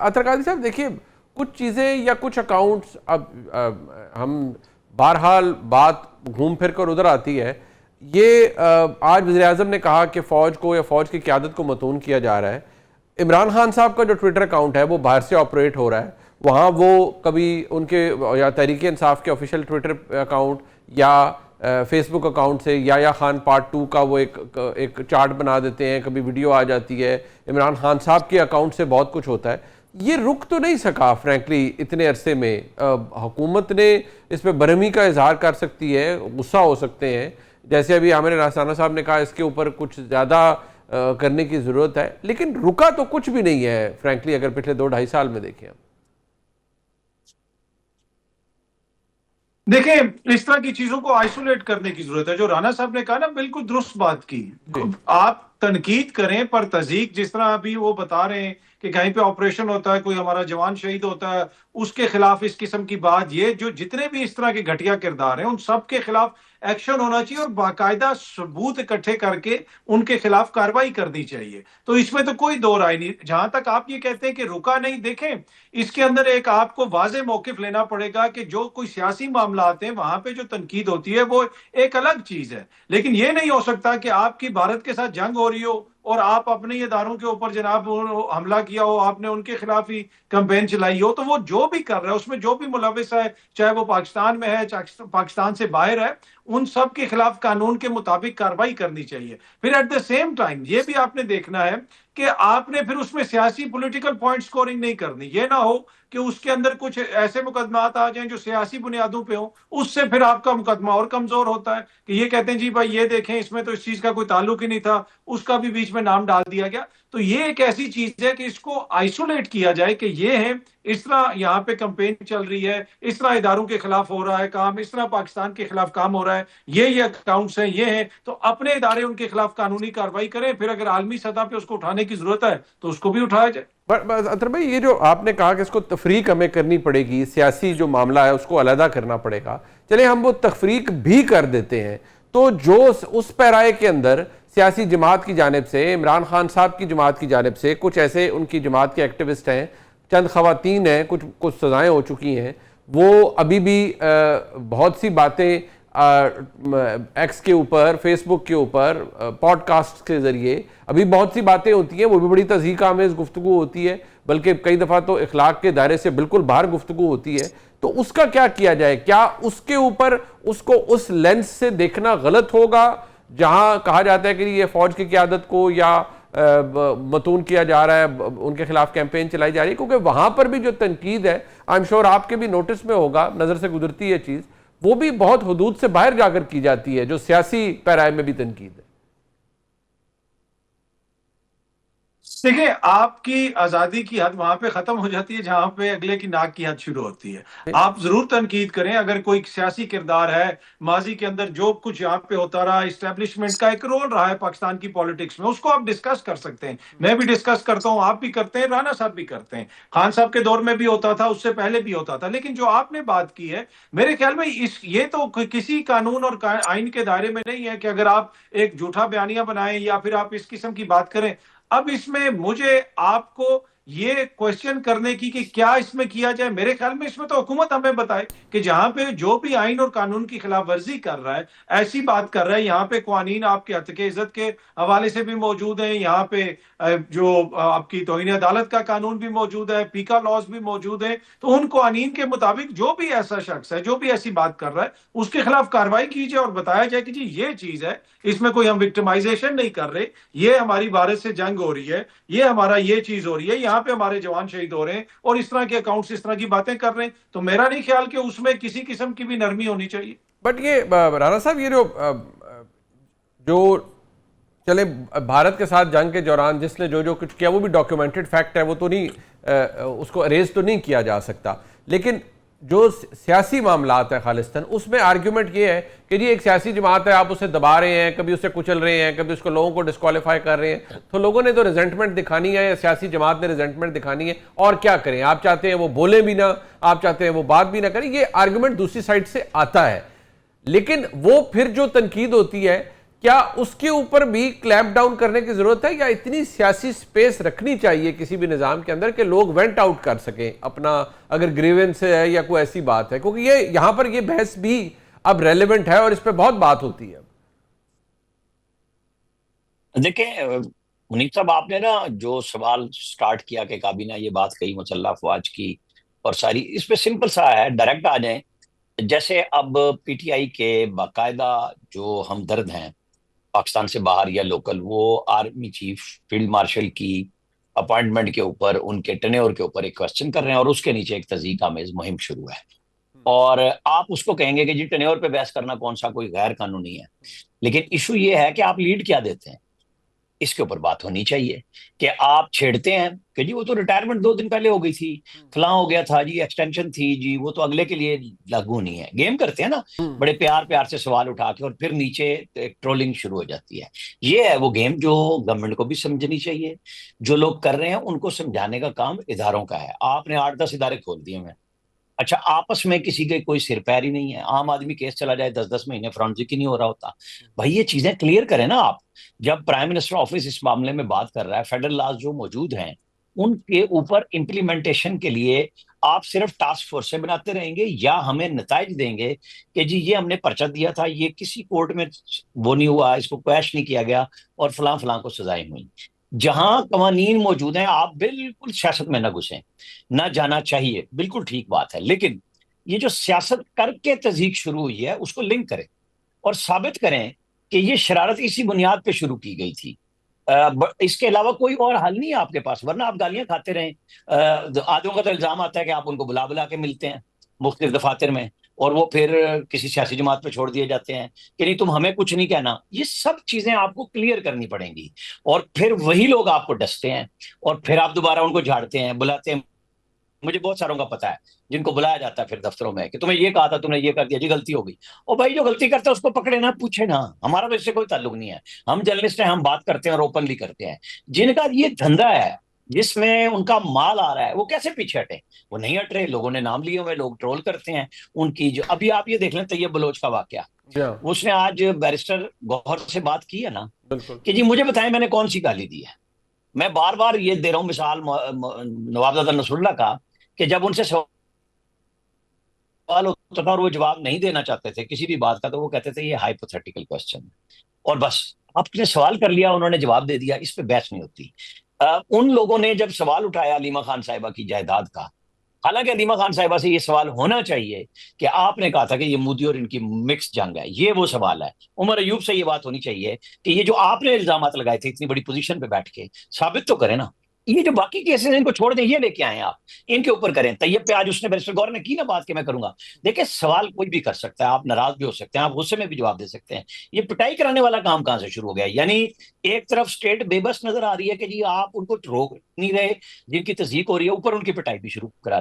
अतर कादरी साहब देखिए, कुछ चीज़ें या कुछ अकाउंट्स, अब हम बहरहाल बात घूम फिर कर उधर आती है। ये आज वज़ीर-ए-आज़म ने कहा कि फ़ौज को या फ़ौज की क़यादत को मतून किया जा रहा है। इमरान खान साहब का जो ट्विटर अकाउंट है वो बाहर से ऑपरेट हो रहा है, वहाँ वो कभी उनके या तहरीक इंसाफ के ऑफिशियल ट्विटर अकाउंट या फेसबुक अकाउंट से या खान पार्ट 2 का वो एक चार्ट बना देते हैं, कभी वीडियो आ जाती है। इमरान खान साहब के अकाउंट से बहुत कुछ होता है। ये रुक तो नहीं सका फ्रैंकली इतने अरसे में। हुकूमत ने इस पर बरहमी का इजहार कर सकती है, गुस्सा हो सकते हैं, जैसे अभी आमिर राना साहब ने कहा इसके ऊपर कुछ ज़्यादा करने की ज़रूरत है, लेकिन रुका तो कुछ भी नहीं है फ्रैंकली, अगर पिछले 2-2.5 साल में देखें हम। देखें, इस तरह की चीजों को आइसोलेट करने की जरूरत है। जो राना साहब ने कहा ना, बिल्कुल दुरुस्त बात की। आप तनकीद करें पर तज़ीक, जिस तरह अभी वो बता रहे हैं कि कहीं पे ऑपरेशन होता है, कोई हमारा जवान शहीद होता है, उसके खिलाफ इस किस्म की बात, ये जो जितने भी इस तरह के घटिया किरदार हैं उन सब के खिलाफ एक्शन होना चाहिए और बाकायदा सबूत इकट्ठे करके उनके खिलाफ कार्रवाई करनी चाहिए। तो इसमें तो कोई दो राय नहीं। जहां तक आप ये कहते हैं कि रुका नहीं, देखें, इसके अंदर एक आपको वाज़ेह मौकिफ लेना पड़ेगा कि जो कोई सियासी मामला आते हैं वहां पे जो तनकीद होती है वो एक अलग चीज है, लेकिन ये नहीं हो सकता कि आपकी भारत के साथ जंग हो रही हो और आप अपने इदारों के ऊपर जनाब हमला किया हो, आपने उनके खिलाफ ही कैंपेन चलाई हो, तो वो जो भी कर रहा है उसमें जो भी मुलविस है, चाहे वो पाकिस्तान में है चाहे पाकिस्तान से बाहर है, उन सब के खिलाफ कानून के मुताबिक कार्रवाई करनी चाहिए। फिर एट द सेम टाइम ये भी आपने देखना है कि आपने फिर उसमें सियासी पॉलिटिकल पॉइंट स्कोरिंग नहीं करनी। ये ना हो कि उसके अंदर कुछ ऐसे मुकदमात आ जाएं जो सियासी बुनियादों पे हो, उससे फिर आपका मुकदमा और कमजोर होता है कि ये कहते हैं जी भाई ये देखें इसमें तो इस चीज का कोई ताल्लुक ही नहीं था, उसका भी बीच में नाम डाल दिया गया। तो ये एक ऐसी चीज है कि इसको आइसोलेट किया जाए कि ये है, इस तरह यहाँ पे कंपेन चल रही है, इस तरह इदारों के खिलाफ हो रहा है काम, इस तरह पाकिस्तान के खिलाफ काम हो रहा है, ये अकाउंट्स हैं, ये हैं, तो अपने इदारे उनके खिलाफ कानूनी कार्रवाई करें। फिर अगर आलमी सतह पे उसको उठाने की जरूरत है तो उसको भी उठाया जाए। अतर भाई, ये जो आपने कहा कि इसको तफरीक हमें करनी पड़ेगी, सियासी जो मामला है उसको अलहदा करना पड़ेगा, चले हम वो तफरीक भी कर देते हैं, तो जो उस पैराए के अंदर सियासी जमात की जानिब से, इमरान खान साहब की जमात की जानिब से कुछ ऐसे उनकी जमात के एक्टिविस्ट हैं, चंद खवातीन हैं, कुछ सजाएं हो चुकी हैं, वो अभी भी बहुत सी बातें एक्स के ऊपर, फेसबुक के ऊपर, पॉडकास्ट के ज़रिए अभी बहुत सी बातें होती हैं, वो भी बड़ी तज़हीक आमेज़ गुफ्तगू होती है, बल्कि कई दफ़ा तो इखलाक के दायरे से बिल्कुल बाहर गुफ्तगू होती है। तो उसका क्या किया जाए? क्या उसके ऊपर उसको उस लेंस से देखना गलत होगा जहां कहा जाता है कि ये फ़ौज की क़यादत को या मतून किया जा रहा है, उनके खिलाफ कैंपेन चलाई जा रही है? क्योंकि वहां पर भी जो तनकीद है, आई एम श्योर आपके भी नोटिस में होगा, नज़र से गुजरती है चीज़, वो भी बहुत हदूद से बाहर जाकर की जाती है, जो सियासी पैराए में भी तनकीद है। देखिए, आपकी आजादी की हद वहां पे खत्म हो जाती है जहां पे अगले की नाक की हद शुरू होती है। आप जरूर तनकीद करें, अगर कोई सियासी किरदार है, माजी के अंदर जो कुछ यहाँ पे होता रहा, इस्टेब्लिशमेंट का एक रोल रहा है पाकिस्तान की पॉलिटिक्स में, उसको आप डिस्कस कर सकते हैं। मैं भी डिस्कस करता हूं, आप भी करते हैं, राना साहब भी करते हैं, खान साहब के दौर में भी होता था, उससे पहले भी होता था। लेकिन जो आपने बात की है, मेरे ख्याल में ये तो किसी कानून और आइन के दायरे में नहीं है कि अगर आप एक झूठा बयानिया बनाएं या फिर आप इस किस्म की बात करें। अब इसमें मुझे आपको ये क्वेश्चन करने की कि क्या इसमें किया जाए, मेरे ख्याल में इसमें तो हुकूमत हमें बताए कि जहां पे जो भी आइन और कानून की खिलाफ वर्जी कर रहा है, ऐसी बात कर रहा है, यहाँ पे कानून आपके हक के इज्जत के हवाले से भी मौजूद है, यहाँ पे जो आपकी तौहीन अदालत का कानून भी मौजूद है, पीका लॉज भी मौजूद है। तो उन कानून के मुताबिक जो भी ऐसा शख्स है, जो भी ऐसी बात कर रहा है, उसके खिलाफ कार्रवाई की जाए और बताया जाए कि जी ये चीज है, इसमें कोई हम विक्टिमाइजेशन नहीं कर रहे, ये हमारी भारत से जंग हो रही है, ये हमारा ये चीज हो रही है, यहाँ पे हमारे जवान शहीद हो रहे हैं और इस तरह के अकाउंट्स इस तरह की बातें कर रहे हैं। तो मेरा नहीं ख्याल कि उसमें किसी किस्म की भी नरमी होनी चाहिए। बट ये राना साहब, ये जो चले भारत के साथ जंग के दौरान जिसने जो जो कुछ किया वो भी डॉक्यूमेंटेड फैक्ट है, वो तो नहीं, उसको अरेज तो नहीं किया जा सकता। लेकिन जो सियासी मामलात है खालिस्तान, उसमें आर्ग्यूमेंट ये है कि जी एक सियासी जमात है, आप उसे दबा रहे हैं, कभी उसे कुचल रहे हैं, कभी उसको लोगों को डिस्क्वालीफाई कर रहे हैं, तो लोगों ने तो रिजेंटमेंट दिखानी है या सियासी जमात ने रिजेंटमेंट दिखानी है, और क्या करें? आप चाहते हैं वो बोले भी ना, आप चाहते हैं वो बात भी ना करें, ये आर्ग्यूमेंट दूसरी साइड से आता है। लेकिन वो फिर जो तनकीद होती है क्या उसके ऊपर भी क्लैंप डाउन करने की जरूरत है, या इतनी सियासी स्पेस रखनी चाहिए किसी भी निजाम के अंदर कि लोग वेंट आउट कर सकें अपना, अगर ग्रीवेंस है या कोई ऐसी बात है? क्योंकि ये यहां पर ये बहस भी अब रेलेवेंट है और इस पर बहुत बात होती है। देखिए मुनीब साहब, आपने ना जो सवाल स्टार्ट किया कि काबीना ये बात कही मुसल्लह अफवाज की और सारी, इस पे सिंपल सा है, डायरेक्ट आ जाए। जैसे अब पीटीआई के बाकायदा जो हमदर्द हैं पाकिस्तान से बाहर या लोकल, वो आर्मी चीफ फील्ड मार्शल की अपॉइंटमेंट के ऊपर, उनके टेन्योर के ऊपर एक क्वेश्चन कर रहे हैं और उसके नीचे एक तस्दीक आमेज मुहिम शुरू है। और आप उसको कहेंगे कि जी टेन्योर पे बहस करना कौन सा कोई गैर कानूनी है, लेकिन इशू ये है कि आप लीड क्या देते हैं, इसके ऊपर बात होनी चाहिए। कि आप छेड़ते हैं कि जी वो तो रिटायरमेंट 2 दिन पहले हो गई थी, फलां हो गया था जी, एक्सटेंशन थी जी, वो तो अगले के लिए लागू नहीं है। गेम करते हैं ना, बड़े प्यार प्यार से सवाल उठा के, और फिर नीचे एक ट्रोलिंग शुरू हो जाती है। ये है वो गेम जो गवर्नमेंट को भी समझनी चाहिए। जो लोग कर रहे हैं उनको समझाने का काम इदारों का है। आपने 8-10 इदारे खोल दिए हैं, अच्छा आपस में किसी के कोई सिर पैर ही नहीं है। आम आदमी केस चला जाए 10-10 महीने, फोरेंसिक ही नहीं हो रहा होता। भाई ये चीजें क्लियर करें ना आप। जब प्राइम मिनिस्टर ऑफिस इस मामले में बात कर रहा है, फेडरल लॉज जो मौजूद हैं उनके ऊपर इम्प्लीमेंटेशन के लिए आप सिर्फ टास्क फोर्स से बनाते रहेंगे, या हमें नताइज देंगे कि जी ये हमने पर्चा दिया था, ये किसी कोर्ट में वो नहीं हुआ, इसको क्वैश नहीं किया गया और फलां फलां को सजाएं हुई। जहां कवानीन मौजूद हैं आप बिल्कुल सियासत में ना घुसें, ना जाना चाहिए, बिल्कुल ठीक बात है। लेकिन ये जो सियासत करके तज़ीक शुरू हुई है उसको लिंक करें और साबित करें कि ये शरारत इसी बुनियाद पे शुरू की गई थी। इसके अलावा कोई और हल नहीं है आपके पास, वरना आप गालियां खाते रहें। आदमियों का तो इल्जाम आता है कि आप उनको बुला बुला के मिलते हैं मुख्तलिफ दफातर में, और वो फिर किसी सियासी जमात पे छोड़ दिए जाते हैं कि नहीं तुम हमें कुछ नहीं कहना। ये सब चीजें आपको क्लियर करनी पड़ेंगी, और फिर वही लोग आपको डसते हैं और फिर आप दोबारा उनको झाड़ते हैं, बुलाते हैं। मुझे बहुत सारों का पता है जिनको बुलाया जाता है फिर दफ्तरों में कि तुम्हें ये कहा था, तुमने ये कर दिया जी, गलती हो गई। और भाई जो गलती करता है उसको पकड़े ना, पूछे ना, हमारा तो इससे कोई ताल्लुक नहीं है। हम जर्नलिस्ट हैं, हम बात करते हैं और ओपनली करते हैं। जिनका ये धंधा है, जिसमें उनका माल आ रहा है, वो कैसे पीछे हटे? वो नहीं हट रहे, लोगों ने नाम लिए हुए, लोग ट्रोल करते हैं उनकी। जो अभी आप ये देख लें तैयब बलोच का वाकया, उसने आज बैरिस्टर गौहर से बात की है ना, कि जी मुझे बताएं मैंने कौन सी गाली दी है। मैं बार बार ये दे रहा हूं मिसाल नवाबजादा नसरुल्लाह का, कि जब उनसे सवाल होता था और वो जवाब नहीं देना चाहते थे किसी भी बात का, तो वो कहते थे ये हाइपोथेटिकल क्वेश्चन, और बस आपने सवाल कर लिया, उन्होंने जवाब दे दिया, इस पे बहस नहीं होती। उन लोगों ने जब सवाल उठाया अलीमा खान साहिबा की जायदाद का, हालांकि अलीमा खान साहिबा से ये सवाल होना चाहिए कि आपने कहा था कि ये मोदी और इनकी मिक्स जंग है, ये वो सवाल है। उमर अयूब से ये बात होनी चाहिए कि ये जो आपने इल्जाम लगाए थे इतनी बड़ी पोजीशन पे बैठ के, साबित तो करें ना। ये जो बाकी केसेस हैं इनको छोड़ दें, ये लेके आए आप, इनके ऊपर करें। तैयब पे आज उसने बैरिस्टर गौर ने की ना बात कि मैं करूंगा। देखिए सवाल कोई भी कर सकता है, आप नाराज भी हो सकते हैं, आप गुस्से में भी जवाब दे सकते हैं। ये पिटाई कराने वाला काम कहां से शुरू हो गया? यानी एक तरफ स्टेट बेबस नजर आ रही है कि जी आप उनको रोक नहीं रहे, जिनकी तस्दीक हो रही है, ऊपर उनकी पिटाई भी शुरू करा